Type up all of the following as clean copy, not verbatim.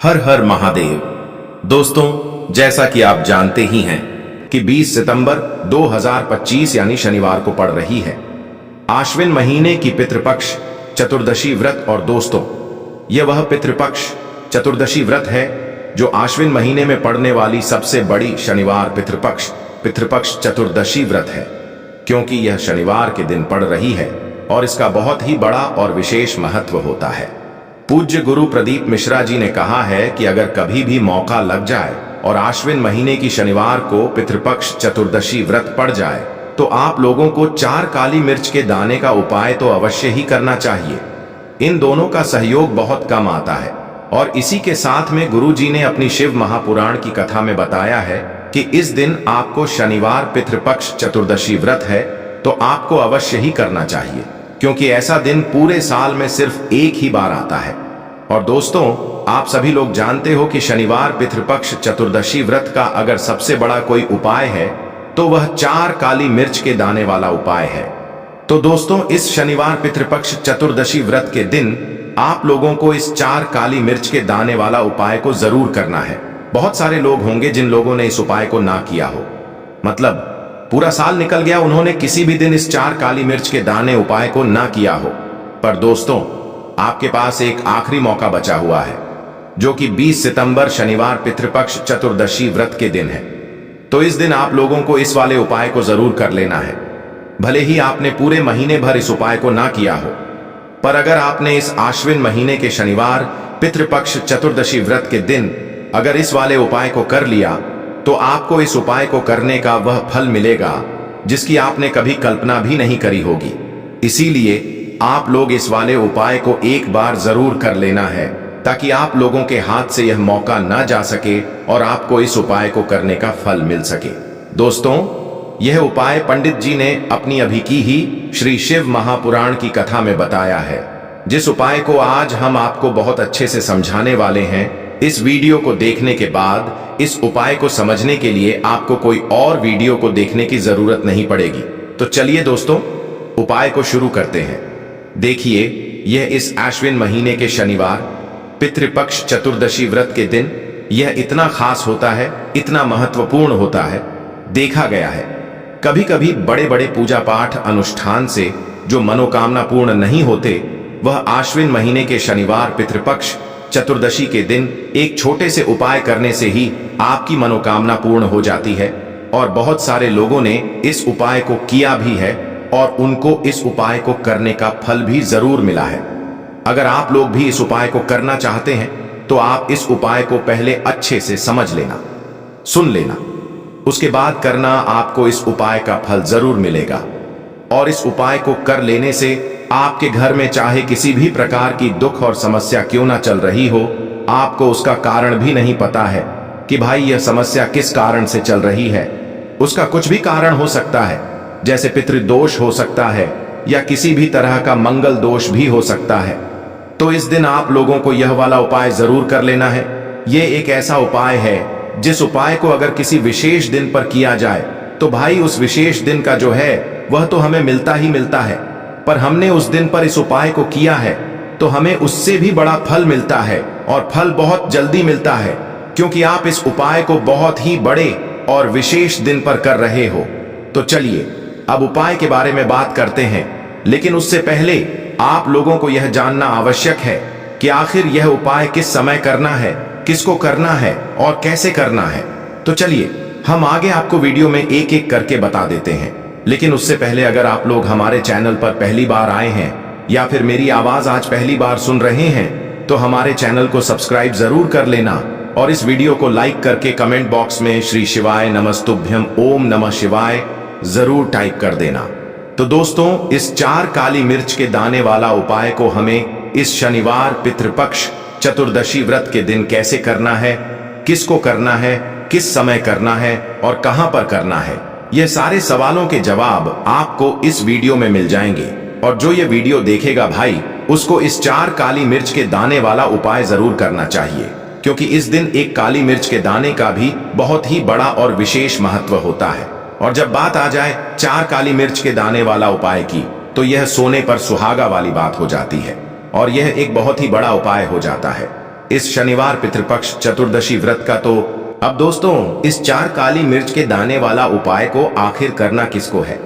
हर हर महादेव। दोस्तों, जैसा कि आप जानते ही हैं कि 20 सितंबर 2025 यानी शनिवार को पड़ रही है आश्विन महीने की पितृपक्ष चतुर्दशी व्रत। और दोस्तों, यह वह पितृपक्ष चतुर्दशी व्रत है जो आश्विन महीने में पड़ने वाली सबसे बड़ी शनिवार पितृपक्ष चतुर्दशी व्रत है, क्योंकि यह शनिवार के दिन पड़ रही है और इसका बहुत ही बड़ा और विशेष महत्व होता है। पूज्य गुरु प्रदीप मिश्रा जी ने कहा है कि अगर कभी भी मौका लग जाए और आश्विन महीने की शनिवार को पितृपक्ष चतुर्दशी व्रत पड़ जाए तो आप लोगों को 4 काली मिर्च के दाने का उपाय तो अवश्य ही करना चाहिए। इन दोनों का सहयोग बहुत कम आता है और इसी के साथ में गुरु जी ने अपनी शिव महापुराण की कथा में बताया है कि इस दिन आपको शनिवार पितृपक्ष चतुर्दशी व्रत है तो आपको अवश्य ही करना चाहिए, क्योंकि ऐसा दिन पूरे साल में सिर्फ एक ही बार आता है। और दोस्तों, आप सभी लोग जानते हो कि शनिवार पितृपक्ष चतुर्दशी व्रत का अगर सबसे बड़ा कोई उपाय है तो वह 4 काली मिर्च के दाने वाला उपाय है। तो दोस्तों, इस शनिवार पितृपक्ष चतुर्दशी व्रत के दिन आप लोगों को इस 4 काली मिर्च के दाने वाला उपाय को जरूर करना है। बहुत सारे लोग होंगे जिन लोगों ने इस उपाय को ना किया हो, मतलब पूरा साल निकल गया, उन्होंने किसी भी दिन इस 4 काली मिर्च के दाने उपाय को ना किया हो। पर दोस्तों, आपके पास एक आखिरी मौका बचा हुआ है जो कि 20 सितंबर शनिवार पितृपक्ष चतुर्दशी व्रत के दिन है। तो इस दिन आप लोगों को इस वाले उपाय को जरूर कर लेना है। भले ही आपने पूरे महीने भर इस उपाय को ना किया हो, पर अगर आपने इस आश्विन महीने के शनिवार पितृपक्ष चतुर्दशी व्रत के दिन अगर इस वाले उपाय को कर लिया तो आपको इस उपाय को करने का वह फल मिलेगा जिसकी आपने कभी कल्पना भी नहीं करी होगी। इसीलिए आप लोग इस वाले उपाय को एक बार जरूर कर लेना है ताकि आप लोगों के हाथ से यह मौका ना जा सके और आपको इस उपाय को करने का फल मिल सके। दोस्तों, यह उपाय पंडित जी ने अपनी अभी की ही श्री शिव महापुराण की कथा में बताया है, जिस उपाय को आज हम आपको बहुत अच्छे से समझाने वाले हैं। इस वीडियो को देखने के बाद इस उपाय को समझने के लिए आपको कोई और वीडियो को देखने की जरूरत नहीं पड़ेगी। तो चलिए दोस्तों, उपाय को शुरू करते हैं। देखिए, यह इस आश्विन महीने के शनिवार पितृपक्ष चतुर्दशी व्रत के दिन यह इतना खास होता है, इतना महत्वपूर्ण होता है। देखा गया है कभी कभी बड़े बड़े पूजा पाठ अनुष्ठान से जो मनोकामना पूर्ण नहीं होते, वह आश्विन महीने के शनिवार पितृपक्ष चतुर्दशी के दिन एक छोटे से उपाय करने से ही आपकी मनोकामना पूर्ण हो जाती है। और बहुत सारे लोगों ने इस उपाय को किया भी है और उनको इस उपाय को करने का फल भी जरूर मिला है। अगर आप लोग भी इस उपाय को करना चाहते हैं तो आप इस उपाय को पहले अच्छे से समझ लेना, सुन लेना, उसके बाद करना। आपको इस उपाय का फल जरूर मिलेगा और इस उपाय को कर लेने से आपके घर में चाहे किसी भी प्रकार की दुख और समस्या क्यों ना चल रही हो, आपको उसका कारण भी नहीं पता है कि भाई यह समस्या किस कारण से चल रही है। उसका कुछ भी कारण हो सकता है, जैसे पितृदोष हो सकता है या किसी भी तरह का मंगल दोष भी हो सकता है। तो इस दिन आप लोगों को यह वाला उपाय जरूर कर लेना है। यह एक ऐसा उपाय है जिस उपाय को अगर किसी विशेष दिन पर किया जाए तो भाई उस विशेष दिन का जो है वह तो हमें मिलता ही मिलता है, पर हमने उस दिन पर इस उपाय को किया है तो हमें उससे भी बड़ा फल मिलता है और फल बहुत जल्दी मिलता है, क्योंकि आप इस उपाय को बहुत ही बड़े और विशेष दिन पर कर रहे हो। तो चलिए अब उपाय के बारे में बात करते हैं, लेकिन उससे पहले आप लोगों को यह जानना आवश्यक है कि आखिर यह उपाय किस समय करना है, किसको करना है और कैसे करना है। तो चलिए हम आगे आपको वीडियो में एक एक करके बता देते हैं। लेकिन उससे पहले अगर आप लोग हमारे चैनल पर पहली बार आए हैं या फिर मेरी आवाज आज पहली बार सुन रहे हैं तो हमारे चैनल को सब्सक्राइब जरूर कर लेना और इस वीडियो को लाइक करके कमेंट बॉक्स में श्री शिवाय नमस्तुभ्यम ओम नमः शिवाय जरूर टाइप कर देना। तो दोस्तों, इस 4 काली मिर्च के दाने वाला उपाय को हमें इस शनिवार पितृपक्ष चतुर्दशी व्रत के दिन कैसे करना है, किसको करना है, किस समय करना है और कहां पर करना है, यह सारे सवालों के जवाब आपको इस वीडियो में मिल जाएंगे। और जो ये वीडियो देखेगा भाई, उसको इस 4 काली मिर्च के दाने वाला उपाय जरूर करना चाहिए, क्योंकि इस दिन एक काली मिर्च के दाने का भी बहुत ही बड़ा और विशेष महत्व होता है। और जब बात आ जाए 4 काली मिर्च के दाने वाला उपाय की, तो यह सोने पर सुहागा वाली बात हो जाती है और यह एक बहुत ही बड़ा उपाय हो जाता है। इस शनिवार पितृपक्ष चतुर्दशी व्रत का। तो अब दोस्तों, इस 4 काली मिर्च के दाने वाला उपाय को आखिर करना किसको है,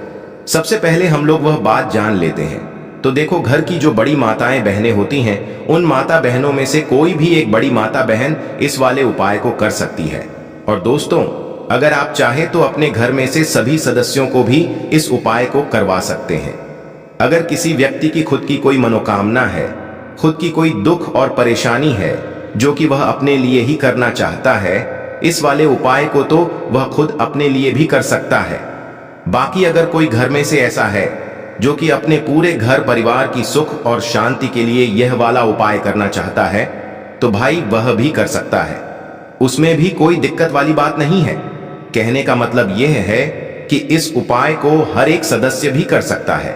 सबसे पहले हम लोग वह बात जान लेते हैं। तो देखो, घर की जो बड़ी माताएं बहनें होती हैं, उन माता बहनों में से कोई भी एक बड़ी माता बहन इस वाले उपाय को कर सकती है। और दोस्तों, अगर आप चाहे तो अपने घर में से सभी सदस्यों को भी इस उपाय को करवा सकते हैं। अगर किसी व्यक्ति की खुद की कोई मनोकामना है, खुद की कोई दुख और परेशानी है जो कि वह अपने लिए ही करना चाहता है, इस वाले उपाय को तो वह खुद अपने लिए भी कर सकता है। बाकी अगर कोई घर में से ऐसा है जो कि अपने पूरे घर परिवार की सुख और शांति के लिए यह वाला उपाय करना चाहता है, तो भाई वह भी कर सकता है। उसमें भी कोई दिक्कत वाली बात नहीं है। कहने का मतलब यह है कि इस उपाय को हर एक सदस्य भी कर सकता है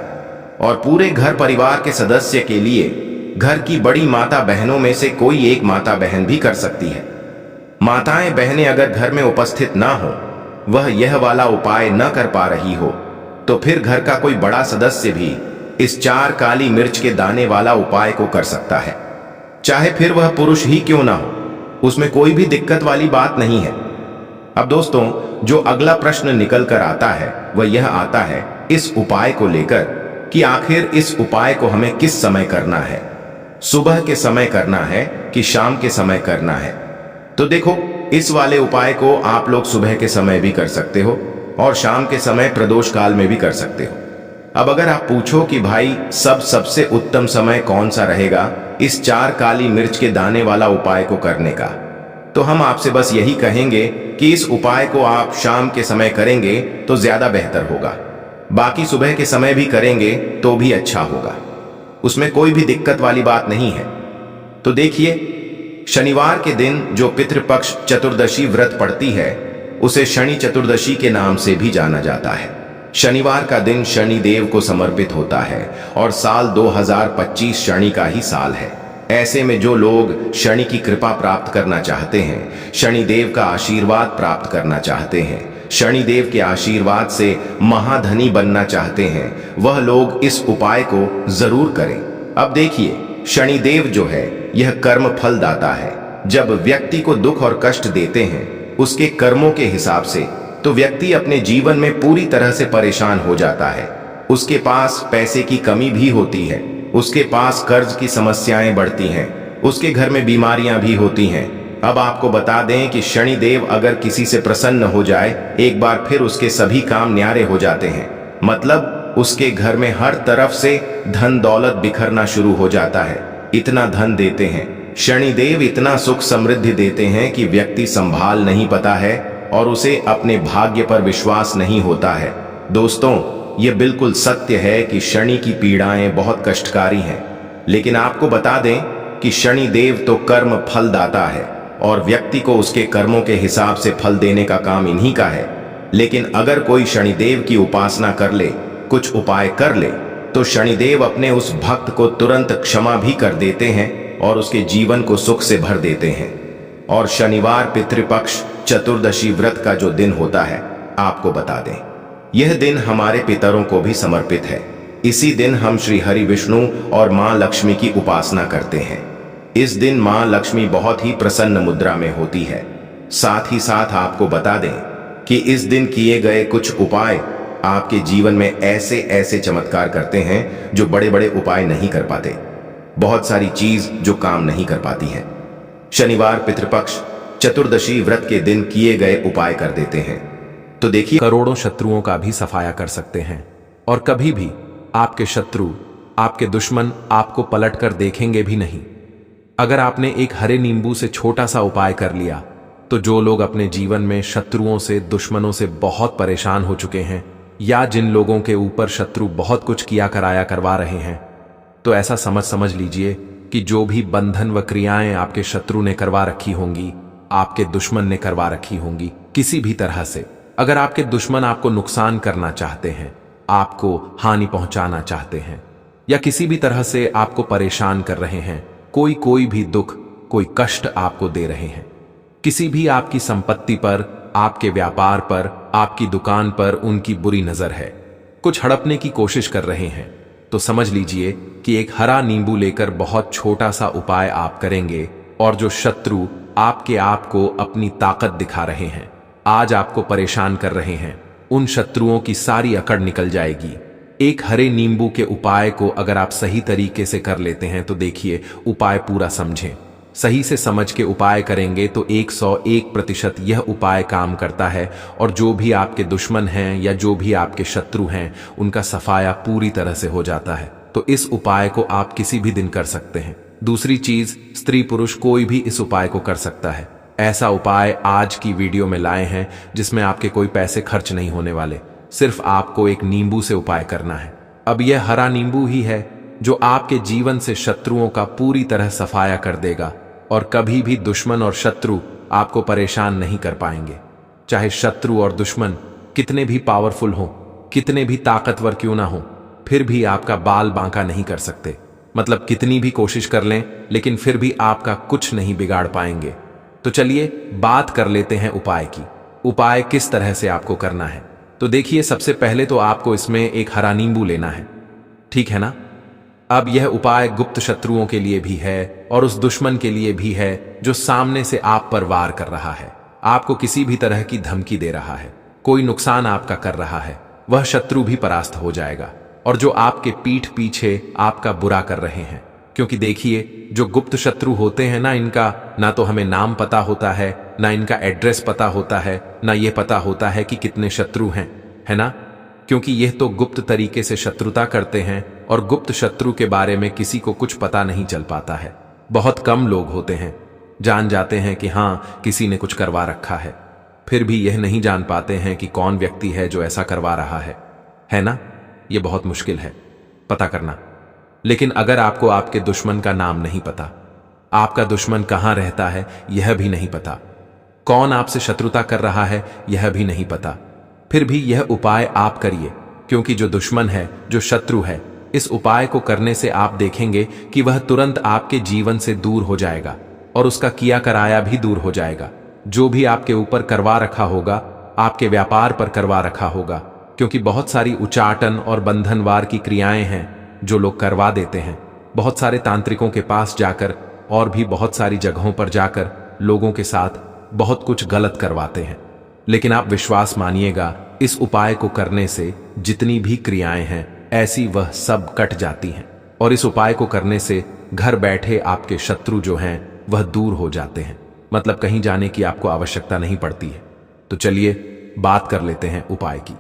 और पूरे घर परिवार के सदस्य के लिए घर की बड़ी माता बहनों में से कोई एक माता बहन भी कर सकती है। माताएं बहनें अगर घर में उपस्थित ना हो, वह यह वाला उपाय न कर पा रही हो, तो फिर घर का कोई बड़ा सदस्य भी इस 4 काली मिर्च के दाने वाला उपाय को कर सकता है, चाहे फिर वह पुरुष ही क्यों ना हो। उसमें कोई भी दिक्कत वाली बात नहीं है। अब दोस्तों, जो अगला प्रश्न निकल कर आता है वह यह आता है इस उपाय को लेकर कि आखिर इस उपाय को हमें किस समय करना है, सुबह के समय करना है कि शाम के समय करना है। तो देखो, इस वाले उपाय को आप लोग सुबह के समय भी कर सकते हो और शाम के समय प्रदोष काल में भी कर सकते हो। अब अगर आप पूछो कि भाई सबसे उत्तम समय कौन सा रहेगा इस 4 काली मिर्च के दाने वाला उपाय को करने का, तो हम आपसे बस यही कहेंगे कि इस उपाय को आप शाम के समय करेंगे तो ज्यादा बेहतर होगा। बाकी सुबह के समय भी करेंगे तो भी अच्छा होगा, उसमें कोई भी दिक्कत वाली बात नहीं है। तो देखिए, शनिवार के दिन जो पितृपक्ष चतुर्दशी व्रत पड़ती है उसे शनि चतुर्दशी के नाम से भी जाना जाता है। शनिवार का दिन शनि देव को समर्पित होता है और साल 2025 शनि का ही साल है। ऐसे में जो लोग शनि की कृपा प्राप्त करना चाहते हैं, शनि देव का आशीर्वाद प्राप्त करना चाहते हैं, शनि देव के आशीर्वाद से महाधनी बनना चाहते हैं, वह लोग इस उपाय को जरूर करें। अब देखिए, शनि देव जो है यह कर्म फल दाता है। जब व्यक्ति को दुख और कष्ट देते हैं उसके कर्मों के हिसाब से, तो व्यक्ति अपने जीवन में पूरी तरह से परेशान हो जाता है। उसके पास पैसे की कमी भी होती है, उसके पास कर्ज की समस्याएं बढ़ती हैं, उसके घर में बीमारियां भी होती हैं। अब आपको बता दें कि शनि देव अगर किसी से प्रसन्न हो जाए, एक बार फिर उसके सभी काम न्यारे हो जाते हैं। मतलब उसके घर में हर तरफ से धन दौलत बिखरना शुरू हो जाता है। इतना धन देते हैं शनि देव, इतना सुख समृद्धि देते हैं कि व्यक्ति संभाल नहीं पाता है और उसे अपने भाग्य पर विश्वास नहीं होता है। दोस्तों, यह बिल्कुल सत्य है कि शनि की पीड़ाएं बहुत कष्टकारी हैं, लेकिन आपको बता दें कि शनि देव तो कर्म फल दाता है और व्यक्ति को उसके कर्मों के हिसाब से फल देने का काम इन्हीं का है। लेकिन अगर कोई शनिदेव की उपासना कर ले, कुछ उपाय कर ले, तो शनिदेव अपने उस भक्त को तुरंत क्षमा भी कर देते हैं और उसके जीवन को सुख से भर देते हैं। और शनिवार पितृपक्ष चतुर्दशी व्रत का जो दिन होता है, आपको बता दें, यह दिन हमारे पितरों को भी समर्पित है। इसी दिन हम श्री हरि विष्णु और मां लक्ष्मी की उपासना करते हैं। इस दिन मां लक्ष्मी बहुत ही प्रसन्न मुद्रा में होती है। साथ ही साथ आपको बता दें कि इस दिन किए गए कुछ उपाय आपके जीवन में ऐसे ऐसे चमत्कार करते हैं जो बड़े बड़े उपाय नहीं कर पाते। बहुत सारी चीज जो काम नहीं कर पाती हैं, शनिवार पितृपक्ष चतुर्दशी व्रत के दिन किए गए उपाय कर देते हैं। तो देखिए, करोड़ों शत्रुओं का भी सफाया कर सकते हैं और कभी भी आपके शत्रु, आपके दुश्मन आपको पलटकर देखेंगे भी नहीं। अगर आपने एक हरे नींबू से छोटा सा उपाय कर लिया, तो जो लोग अपने जीवन में शत्रुओं से, दुश्मनों से बहुत परेशान हो चुके हैं, या जिन लोगों के ऊपर शत्रु बहुत कुछ किया कराया करवा रहे हैं, तो ऐसा समझ लीजिए कि जो भी बंधन व क्रियाएं आपके शत्रु ने करवा रखी होंगी, आपके दुश्मन ने करवा रखी होंगी किसी भी तरह से। अगर आपके दुश्मन आपको नुकसान करना चाहते हैं, आपको हानि पहुंचाना चाहते हैं, या किसी भी तरह से आपको परेशान कर रहे हैं, कोई भी दुख, कोई कष्ट आपको दे रहे हैं, किसी भी आपकी संपत्ति पर, आपके व्यापार पर, आपकी दुकान पर उनकी बुरी नजर है, कुछ हड़पने की कोशिश कर रहे हैं, तो समझ लीजिए कि एक हरा नींबू लेकर बहुत छोटा सा उपाय आप करेंगे और जो शत्रु आपके आप को अपनी ताकत दिखा रहे हैं, आज आपको परेशान कर रहे हैं, उन शत्रुओं की सारी अकड़ निकल जाएगी। एक हरे नींबू के उपाय को अगर आप सही तरीके से कर लेते हैं तो देखिए, उपाय पूरा समझें। सही से समझ के उपाय करेंगे तो 101% यह उपाय काम करता है और जो भी आपके दुश्मन हैं या जो भी आपके शत्रु हैं उनका सफाया पूरी तरह से हो जाता है। तो इस उपाय को आप किसी भी दिन कर सकते हैं। दूसरी चीज, स्त्री पुरुष कोई भी इस उपाय को कर सकता है। ऐसा उपाय आज की वीडियो में लाए हैं जिसमें आपके कोई पैसे खर्च नहीं होने वाले, सिर्फ आपको एक नींबू से उपाय करना है। अब यह हरा नींबू ही है जो आपके जीवन से शत्रुओं का पूरी तरह सफाया कर देगा और कभी भी दुश्मन और शत्रु आपको परेशान नहीं कर पाएंगे। चाहे शत्रु और दुश्मन कितने भी पावरफुल हों, कितने भी ताकतवर क्यों ना हो, फिर भी आपका बाल बांका नहीं कर सकते। मतलब कितनी भी कोशिश कर लें लेकिन फिर भी आपका कुछ नहीं बिगाड़ पाएंगे। तो चलिए बात कर लेते हैं उपाय की। उपाय किस तरह से आपको करना है तो देखिए, सबसे पहले तो आपको इसमें एक हरा नींबू लेना है, ठीक है ना। अब यह उपाय गुप्त शत्रुओं के लिए भी है और उस दुश्मन के लिए भी है जो सामने से आप पर वार कर रहा है, आपको किसी भी तरह की धमकी दे रहा है, कोई नुकसान आपका कर रहा है, वह शत्रु भी परास्त हो जाएगा। और जो आपके पीठ पीछे आपका बुरा कर रहे हैं, क्योंकि देखिए जो गुप्त शत्रु होते हैं ना, इनका ना तो हमें नाम पता होता है, ना इनका एड्रेस पता होता है, ना ये पता होता है कि कितने शत्रु हैं, है ना। क्योंकि यह तो गुप्त तरीके से शत्रुता करते हैं और गुप्त शत्रु के बारे में किसी को कुछ पता नहीं चल पाता है। बहुत कम लोग होते हैं जान जाते हैं कि हाँ किसी ने कुछ करवा रखा है, फिर भी यह नहीं जान पाते हैं कि कौन व्यक्ति है जो ऐसा करवा रहा है ना। यह बहुत मुश्किल है पता करना। लेकिन अगर आपको आपके दुश्मन का नाम नहीं पता, आपका दुश्मन कहां रहता है यह भी नहीं पता, कौन आपसे शत्रुता कर रहा है यह भी नहीं पता, फिर भी यह उपाय आप करिए। क्योंकि जो दुश्मन है, जो शत्रु है, इस उपाय को करने से आप देखेंगे कि वह तुरंत आपके जीवन से दूर हो जाएगा और उसका किया कराया भी दूर हो जाएगा। जो भी आपके ऊपर करवा रखा होगा, आपके व्यापार पर करवा रखा होगा, क्योंकि बहुत सारी उचाटन और बंधनवार की क्रियाएं हैं जो लोग करवा देते हैं। बहुत सारे तांत्रिकों के पास जाकर और भी बहुत सारी जगहों पर जाकर लोगों के साथ बहुत कुछ गलत करवाते हैं। लेकिन आप विश्वास मानिएगा, इस उपाय को करने से जितनी भी क्रियाएं हैं ऐसी वह सब कट जाती हैं और इस उपाय को करने से घर बैठे आपके शत्रु जो हैं वह दूर हो जाते हैं। मतलब कहीं जाने की आपको आवश्यकता नहीं पड़ती है। तो चलिए बात कर लेते हैं उपाय की।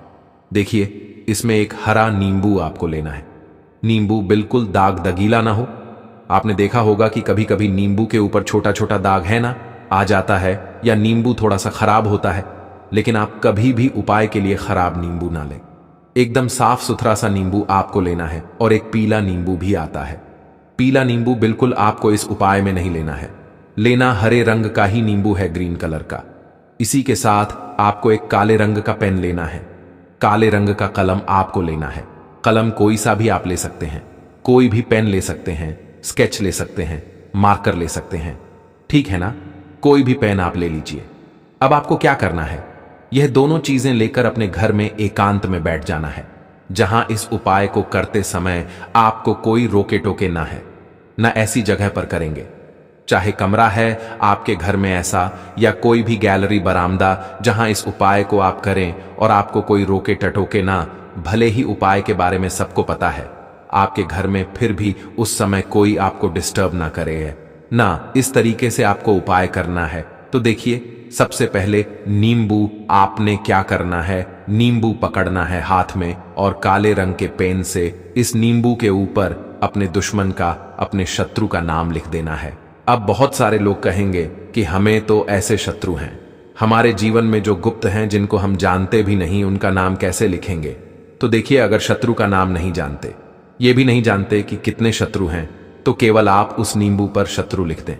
देखिए, इसमें एक हरा नींबू आपको लेना है। नींबू बिल्कुल दाग दगीला ना हो। आपने देखा होगा कि कभी कभी नींबू के ऊपर छोटा छोटा दाग है ना, आ जाता है, या नींबू थोड़ा सा खराब होता है। लेकिन आप कभी भी उपाय के लिए खराब नींबू ना लें। एकदम साफ सुथरा सा नींबू आपको लेना है। और एक पीला नींबू भी आता है। पीला नींबू बिल्कुल आपको इस उपाय में नहीं लेना है। लेना हरे रंग का ही नींबू है, ग्रीन कलर का। इसी के साथ आपको एक काले रंग का पेन लेना है। काले रंग का कलम आपको लेना है। कलम कोई सा भी आप ले सकते हैं, कोई भी पेन ले सकते हैं, स्केच ले सकते हैं, मार्कर ले सकते हैं, ठीक है ना। कोई भी पेन आप ले लीजिए। अब आपको क्या करना है, यह दोनों चीजें लेकर अपने घर में एकांत में बैठ जाना है, जहां इस उपाय को करते समय आपको कोई रोके टोके ना है, ना ऐसी जगह पर करेंगे। चाहे कमरा है आपके घर में ऐसा, या कोई भी गैलरी बरामदा जहां इस उपाय को आप करें और आपको कोई रोके टटोके ना। भले ही उपाय के बारे में सबको पता है आपके घर में, फिर भी उस समय कोई आपको डिस्टर्ब ना करे ना। इस तरीके से आपको उपाय करना है। तो देखिए, सबसे पहले नींबू आपने क्या करना है, नींबू पकड़ना है हाथ में और काले रंग के पेन से इस नींबू के ऊपर अपने दुश्मन का, अपने शत्रु का नाम लिख देना है। अब बहुत सारे लोग कहेंगे कि हमें तो ऐसे शत्रु हैं, हमारे जीवन में जो गुप्त हैं, जिनको हम जानते भी नहीं, उनका नाम कैसे लिखेंगे। तो देखिए, अगर शत्रु का नाम नहीं जानते, ये भी नहीं जानते कि कितने शत्रु हैं, तो केवल आप उस नींबू पर शत्रु लिख दें।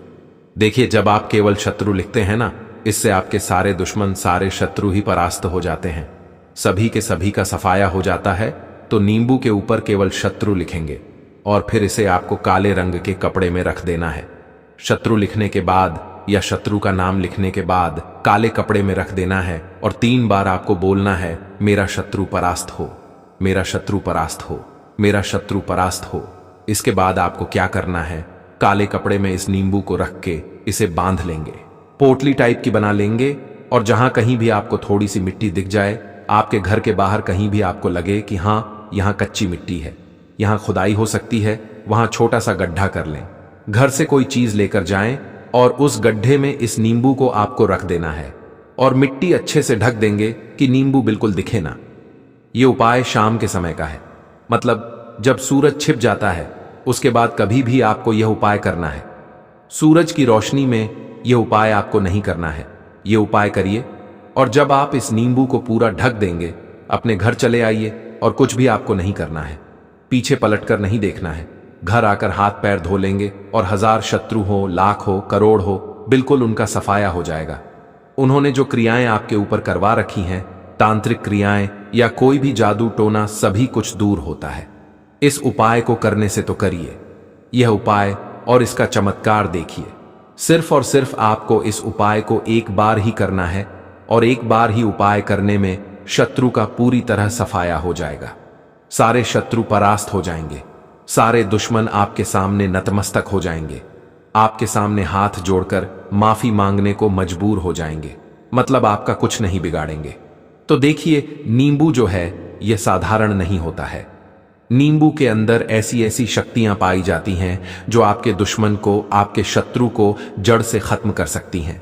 देखिए, जब आप केवल शत्रु लिखते हैं ना, इससे आपके सारे दुश्मन, सारे शत्रु ही परास्त हो जाते हैं, सभी के सभी का सफाया हो जाता है। तो नींबू के ऊपर केवल शत्रु लिखेंगे और फिर इसे आपको काले रंग के कपड़े में रख देना है। शत्रु लिखने के बाद या शत्रु का नाम लिखने के बाद काले कपड़े में रख देना है और 3 बार आपको बोलना है, मेरा शत्रु परास्त हो, मेरा शत्रु परास्त हो, मेरा शत्रु परास्त हो। इसके बाद आपको क्या करना है, काले कपड़े में इस नींबू को रख के इसे बांध लेंगे, पोटली टाइप की बना लेंगे, और जहां कहीं भी आपको थोड़ी सी मिट्टी दिख जाए, आपके घर के बाहर कहीं भी आपको लगे कि हां यहां कच्ची मिट्टी है, यहां खुदाई हो सकती है, वहां छोटा सा गड्ढा कर लें। घर से कोई चीज लेकर जाएं और उस गड्ढे में इस नींबू को आपको रख देना है और मिट्टी अच्छे से ढक देंगे कि नींबू बिल्कुल दिखे ना। यह उपाय शाम के समय का है, मतलब जब सूरज छिप जाता है उसके बाद कभी भी आपको यह उपाय करना है। सूरज की रोशनी में यह उपाय आपको नहीं करना है। यह उपाय करिए और जब आप इस नींबू को पूरा ढक देंगे, अपने घर चले आइए और कुछ भी आपको नहीं करना है, पीछे पलटकर नहीं देखना है। घर आकर हाथ पैर धो लेंगे और 1000 शत्रु हो, लाख हो, करोड़ हो, बिल्कुल उनका सफाया हो जाएगा। उन्होंने जो क्रियाएं आपके ऊपर करवा रखी हैं, तांत्रिक क्रियाएं या कोई भी जादू टोना, सभी कुछ दूर होता है। इस उपाय को करने से तो करिए यह उपाय और इसका चमत्कार देखिए। सिर्फ और सिर्फ आपको इस उपाय को एक बार ही करना है और एक बार ही उपाय करने में शत्रु का पूरी तरह सफाया हो जाएगा। सारे शत्रु परास्त हो जाएंगे, सारे दुश्मन आपके सामने नतमस्तक हो जाएंगे, आपके सामने हाथ जोड़कर माफी मांगने को मजबूर हो जाएंगे, मतलब आपका कुछ नहीं बिगाड़ेंगे। तो देखिए, नींबू जो है यह साधारण नहीं होता है। नींबू के अंदर ऐसी ऐसी शक्तियां पाई जाती हैं जो आपके दुश्मन को, आपके शत्रु को जड़ से खत्म कर सकती हैं।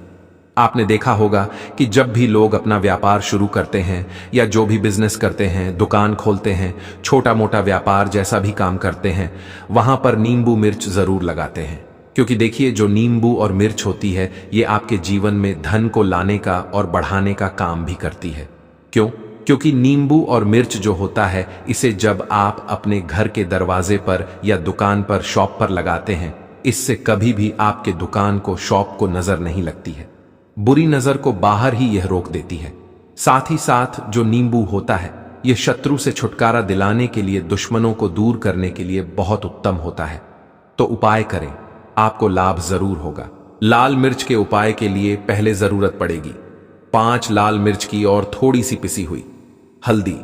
आपने देखा होगा कि जब भी लोग अपना व्यापार शुरू करते हैं या जो भी बिजनेस करते हैं, दुकान खोलते हैं, छोटा मोटा व्यापार जैसा भी काम करते हैं, वहां पर नींबू मिर्च जरूर लगाते हैं। क्योंकि देखिए, जो नींबू और मिर्च होती है ये आपके जीवन में धन को लाने का और बढ़ाने का काम भी करती है। क्यों? क्योंकि नींबू और मिर्च जो होता है, इसे जब आप अपने घर के दरवाजे पर या दुकान पर, शॉप पर लगाते हैं, इससे कभी भी आपके दुकान को, शॉप को नजर नहीं लगती है। बुरी नजर को बाहर ही यह रोक देती है। साथ ही साथ जो नींबू होता है यह शत्रु से छुटकारा दिलाने के लिए, दुश्मनों को दूर करने के लिए बहुत उत्तम होता है। तो उपाय करें, आपको लाभ जरूर होगा। लाल मिर्च के उपाय के लिए पहले जरूरत पड़ेगी 5 लाल मिर्च की और थोड़ी सी पिसी हुई हल्दी।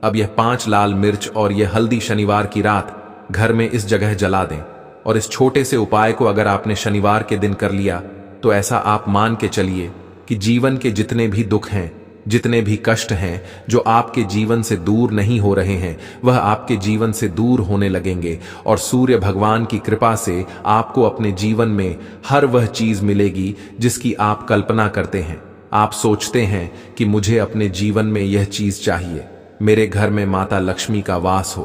अब यह 5 लाल मिर्च और यह हल्दी शनिवार की रात घर में इस जगह जला दें। और इस छोटे से उपाय को अगर आपने शनिवार के दिन कर लिया तो ऐसा आप मान के चलिए कि जीवन के जितने भी दुख हैं, जितने भी कष्ट हैं जो आपके जीवन से दूर नहीं हो रहे हैं, वह आपके जीवन से दूर होने लगेंगे। और सूर्य भगवान की कृपा से आपको अपने जीवन में हर वह चीज मिलेगी जिसकी आप कल्पना करते हैं। आप सोचते हैं कि मुझे अपने जीवन में यह चीज चाहिए, मेरे घर में माता लक्ष्मी का वास हो।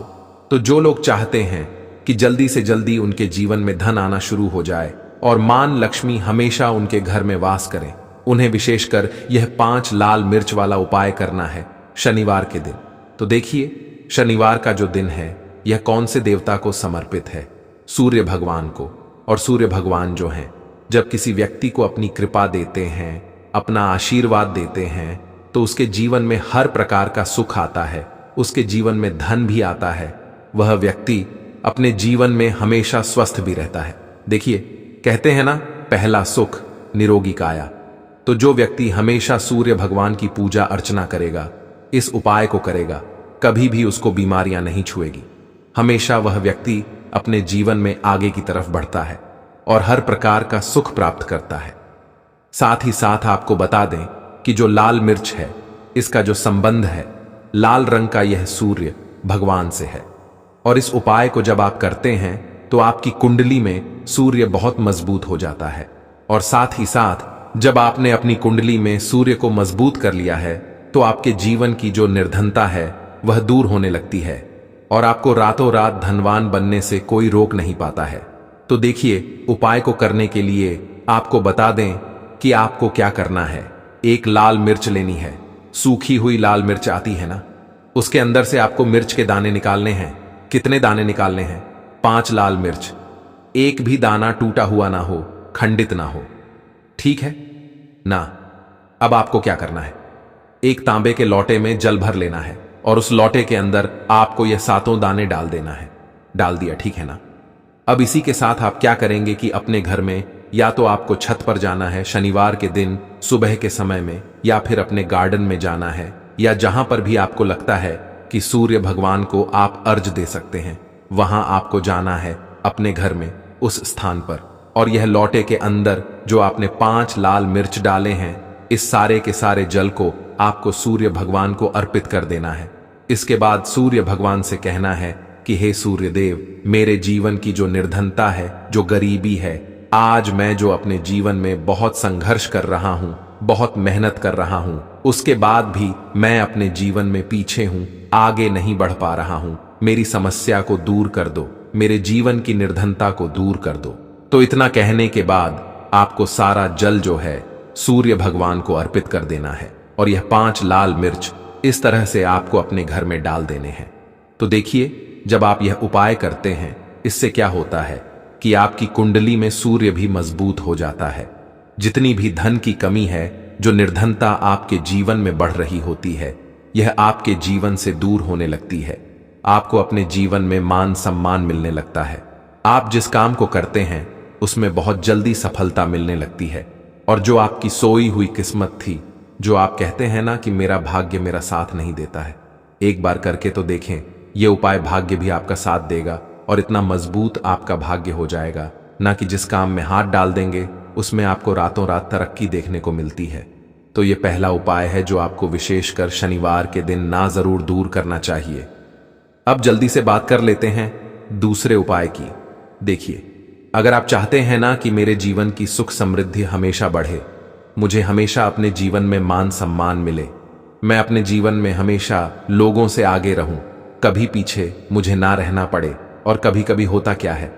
तो जो लोग चाहते हैं कि जल्दी से जल्दी उनके जीवन में धन आना शुरू हो जाए और मान लक्ष्मी हमेशा उनके घर में वास करें, उन्हें विशेषकर यह 5 लाल मिर्च वाला उपाय करना है शनिवार के दिन। तो देखिए, शनिवार का जो दिन है यह कौन से देवता को समर्पित है? सूर्य भगवान को। और सूर्य भगवान जो हैं, जब किसी व्यक्ति को अपनी कृपा देते हैं, अपना आशीर्वाद देते हैं, तो उसके जीवन में हर प्रकार का सुख आता है, उसके जीवन में धन भी आता है। वह व्यक्ति अपने जीवन में हमेशा स्वस्थ भी रहता है। देखिए, कहते हैं ना, पहला सुख निरोगी काया। तो जो व्यक्ति हमेशा सूर्य भगवान की पूजा अर्चना करेगा, इस उपाय को करेगा, कभी भी उसको बीमारियां नहीं छुएगी। हमेशा वह व्यक्ति अपने जीवन में आगे की तरफ बढ़ता है और हर प्रकार का सुख प्राप्त करता है। साथ ही साथ आपको बता दें कि जो लाल मिर्च है, इसका जो संबंध है, लाल रंग का यह सूर्य भगवान से है। और इस उपाय को जब आप करते हैं तो आपकी कुंडली में सूर्य बहुत मजबूत हो जाता है। और साथ ही साथ जब आपने अपनी कुंडली में सूर्य को मजबूत कर लिया है तो आपके जीवन की जो निर्धनता है वह दूर होने लगती है और आपको रातों रात धनवान बनने से कोई रोक नहीं पाता है। तो देखिए, उपाय को करने के लिए आपको बता दें कि आपको क्या करना है। एक लाल मिर्च लेनी है, सूखी हुई लाल मिर्च आती है ना, उसके अंदर से आपको मिर्च के दाने निकालने हैं। कितने दाने निकालने हैं? 5 लाल मिर्च। एक भी दाना टूटा हुआ ना हो, खंडित ना हो, ठीक है ना? अब आपको क्या करना है? एक तांबे के लोटे में जल भर लेना है और उस लोटे के अंदर आपको यह 7 दाने डाल देना है। डाल दिया, ठीक है ना? अब इसी के साथ आप क्या करेंगे कि अपने घर में या तो आपको छत पर जाना है शनिवार के दिन सुबह के समय में, या फिर अपने गार्डन में जाना है, या जहां पर भी आपको लगता है कि सूर्य भगवान को आप अर्घ दे सकते हैं, वहां आपको जाना है अपने घर में, उस स्थान पर। और यह लौटे के अंदर जो आपने 5 लाल मिर्च डाले हैं, इस सारे के सारे जल को आपको सूर्य भगवान को अर्पित कर देना है। इसके बाद सूर्य भगवान से कहना है कि हे सूर्य देव, मेरे जीवन की जो निर्धनता है, जो गरीबी है, आज मैं जो अपने जीवन में बहुत संघर्ष कर रहा हूं, बहुत मेहनत कर रहा हूं, उसके बाद भी मैं अपने जीवन में पीछे हूं, आगे नहीं बढ़ पा रहा हूं, मेरी समस्या को दूर कर दो, मेरे जीवन की निर्धनता को दूर कर दो। तो इतना कहने के बाद आपको सारा जल जो है सूर्य भगवान को अर्पित कर देना है और यह 5 लाल मिर्च इस तरह से आपको अपने घर में डाल देने हैं। तो देखिए, जब आप यह उपाय करते हैं, इससे क्या होता है कि आपकी कुंडली में सूर्य भी मजबूत हो जाता है। जितनी भी धन की कमी है, जो निर्धनता आपके जीवन में बढ़ रही होती है, यह आपके जीवन से दूर होने लगती है। आपको अपने जीवन में मान सम्मान मिलने लगता है। आप जिस काम को करते हैं उसमें बहुत जल्दी सफलता मिलने लगती है। और जो आपकी सोई हुई किस्मत थी, जो आप कहते हैं ना कि मेरा भाग्य मेरा साथ नहीं देता है, एक बार करके तो देखें, यह उपाय भाग्य भी आपका साथ देगा और इतना मजबूत आपका भाग्य हो जाएगा ना कि जिस काम में हाथ डाल देंगे उसमें आपको रातों रात तरक्की देखने को मिलती है। तो ये पहला उपाय है जो आपको विशेषकर शनिवार के दिन ना जरूर दूर करना चाहिए। अब जल्दी से बात कर लेते हैं दूसरे उपाय की। देखिए, अगर आप चाहते हैं ना कि मेरे जीवन की सुख समृद्धि हमेशा बढ़े, मुझे हमेशा अपने जीवन में मान सम्मान मिले, मैं अपने जीवन में हमेशा लोगों से आगे रहूं, कभी पीछे मुझे ना रहना पड़े। और कभी कभी होता क्या है,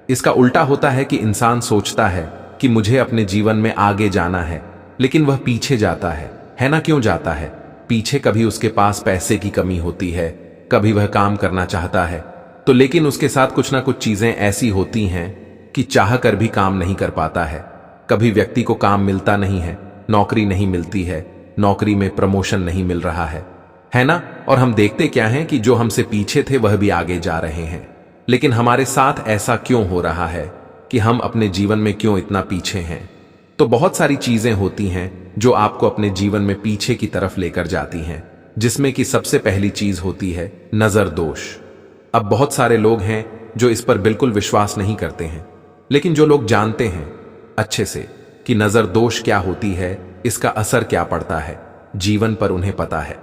इसका उल्टा होता है कि इंसान सोचता है कि मुझे अपने जीवन में आगे जाना है, लेकिन वह पीछे जाता है ना? क्यों जाता है पीछे? कभी उसके पास पैसे की कमी होती है, कभी वह काम करना चाहता है तो, लेकिन उसके साथ कुछ ना कुछ चीजें ऐसी होती हैं कि चाह कर भी काम नहीं कर पाता है। कभी व्यक्ति को काम मिलता नहीं है, नौकरी नहीं मिलती है, नौकरी में प्रमोशन नहीं मिल रहा है ना? और हम देखते क्या हैं कि जो हमसे पीछे थे वह भी आगे जा रहे हैं। लेकिन हमारे साथ ऐसा क्यों हो रहा है कि हम अपने जीवन में क्यों इतना पीछे हैं? तो बहुत सारी चीजें होती हैं जो आपको अपने जीवन में पीछे की तरफ लेकर जाती हैं, जिसमें कि सबसे पहली चीज होती है नजर दोष। अब बहुत सारे लोग हैं जो इस पर बिल्कुल विश्वास नहीं करते हैं, लेकिन जो लोग जानते हैं अच्छे से कि नजर दोष क्या होती है, इसका असर क्या पड़ता है जीवन पर, उन्हें पता है।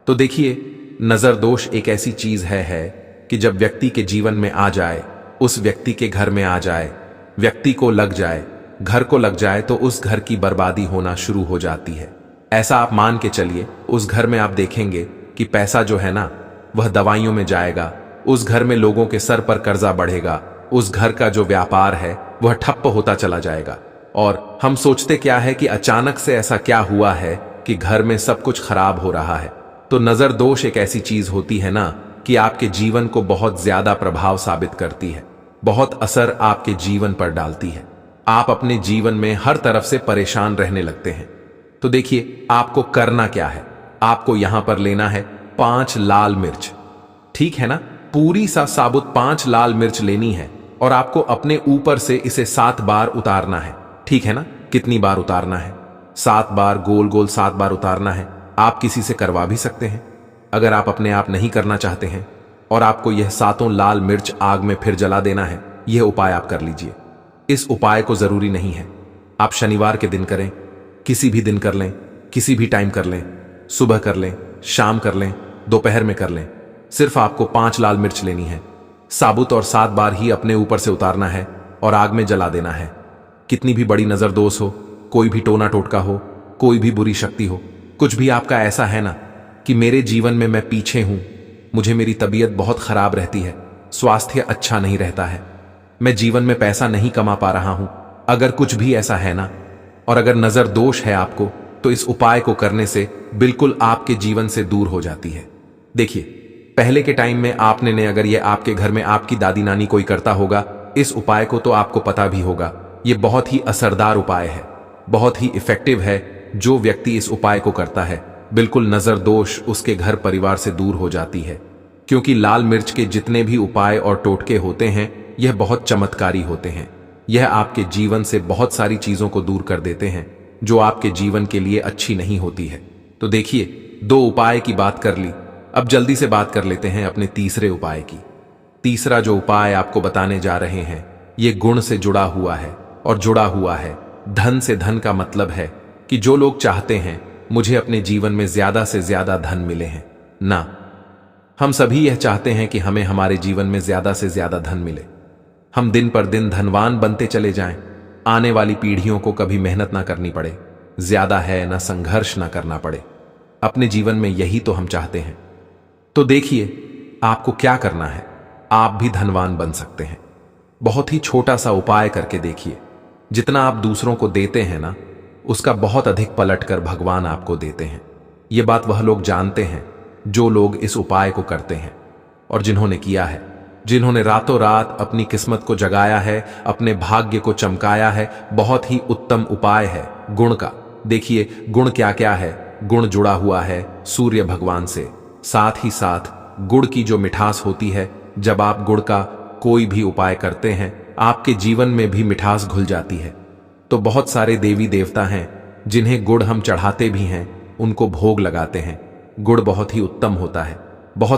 तो देखिए, नजर दोष एक ऐसी चीज है कि जब व्यक्ति के जीवन में आ जाए, उस व्यक्ति के घर में आ जाए, व्यक्ति को लग जाए, घर को लग जाए, तो उस घर की बर्बादी होना शुरू हो जाती है। ऐसा आप मान के चलिए, उस घर में आप देखेंगे कि पैसा जो है ना वह दवाइयों में जाएगा, उस घर में लोगों के सर पर कर्जा बढ़ेगा, उस घर का जो व्यापार है वह ठप्प होता चला जाएगा। और हम सोचते क्या है कि अचानक से ऐसा क्या हुआ है कि घर में सब कुछ खराब हो रहा है। तो नजर दोष एक ऐसी चीज होती है ना कि आपके जीवन को बहुत ज्यादा प्रभाव साबित करती है, बहुत असर आपके जीवन पर डालती है। आप अपने जीवन में हर तरफ से परेशान रहने लगते हैं। तो देखिए, आपको करना क्या है, आपको यहां पर लेना है 5 लाल मिर्च, ठीक है ना? पूरी साबुत 5 लाल मिर्च लेनी है और आपको अपने ऊपर से इसे 7 बार उतारना है, ठीक है ना? कितनी बार उतारना है? 7 बार, गोल गोल 7 बार उतारना है। आप किसी से करवा भी सकते हैं अगर आप अपने आप नहीं करना चाहते हैं। और आपको यह 7 लाल मिर्च आग में फिर जला देना है। यह उपाय आप कर लीजिए। इस उपाय को जरूरी नहीं है आप शनिवार के दिन करें, किसी भी दिन कर लें, किसी भी टाइम कर लें, सुबह कर लें, शाम कर लें, दोपहर में कर लें। सिर्फ आपको 5 लाल मिर्च लेनी है, साबुत, और 7 बार ही अपने ऊपर से उतारना है और आग में जला देना है। कितनी भी बड़ी नजर दोष हो, कोई भी टोना टोटका हो, कोई भी बुरी शक्ति हो, कुछ भी आपका ऐसा है ना कि मेरे जीवन में मैं पीछे हूं, मुझे मेरी तबीयत बहुत खराब रहती है, स्वास्थ्य अच्छा नहीं रहता है, मैं जीवन में पैसा नहीं कमा पा रहा हूं, अगर कुछ भी ऐसा है ना, और अगर नजर दोष है आपको, तो इस उपाय को करने से बिल्कुल आपके जीवन से दूर हो जाती है। देखिए, पहले के टाइम में आपने ने अगर ये आपके घर में आपकी दादी नानी कोई करता होगा इस उपाय को, तो आपको पता भी होगा ये बहुत ही असरदार उपाय है, बहुत ही इफेक्टिव है। जो व्यक्ति इस उपाय को करता है, बिल्कुल नजर दोष उसके घर परिवार से दूर हो जाती है। क्योंकि लाल मिर्च के जितने भी उपाय और टोटके होते हैं, यह बहुत चमत्कारी होते हैं। यह आपके जीवन से बहुत सारी चीजों को दूर कर देते हैं जो आपके जीवन के लिए अच्छी नहीं होती है। तो देखिए, 2 उपाय की बात कर ली, अब जल्दी से बात कर लेते हैं अपने तीसरे उपाय की। तीसरा जो उपाय आपको बताने जा रहे हैं, ये गुण से जुड़ा हुआ है, और जुड़ा हुआ है। धन से धन का मतलब है कि जो लोग चाहते हैं मुझे अपने जीवन में ज्यादा से ज्यादा धन मिले हैं ना, हम सभी यह चाहते हैं कि हमें हमारे जीवन में ज्यादा से ज्यादा धन मिले, हम दिन पर दिन धनवान बनते चले जाएं, आने वाली पीढ़ियों को कभी मेहनत ना करनी पड़े, ज्यादा है ना संघर्ष ना करना पड़े। अपने जीवन में यही तो हम चाहते हैं। तो देखिए आपको क्या करना है, आप भी धनवान बन सकते हैं। बहुत ही छोटा सा उपाय करके देखिए। जितना आप दूसरों को देते हैं ना, उसका बहुत अधिक पलटकर भगवान आपको देते हैं। ये बात वह लोग जानते हैं जो लोग इस उपाय को करते हैं और जिन्होंने किया है, जिन्होंने रातों रात अपनी किस्मत को जगाया है, अपने भाग्य को चमकाया है। बहुत ही उत्तम उपाय है गुण का। देखिए गुण क्या क्या है। गुण जुड़ा हुआ है सूर्य भगवान से, साथ ही साथ गुड़ की जो मिठास होती है, जब आप गुड़ का कोई भी उपाय करते हैं आपके जीवन में भी मिठास घुल जाती है। तो बहुत सारे देवी देवता हैं जिन्हें गुड़ हम चढ़ाते भी हैं, उनको भोग लगाते हैं। गुड़ बहुत ही उत्तम होता है। बहुत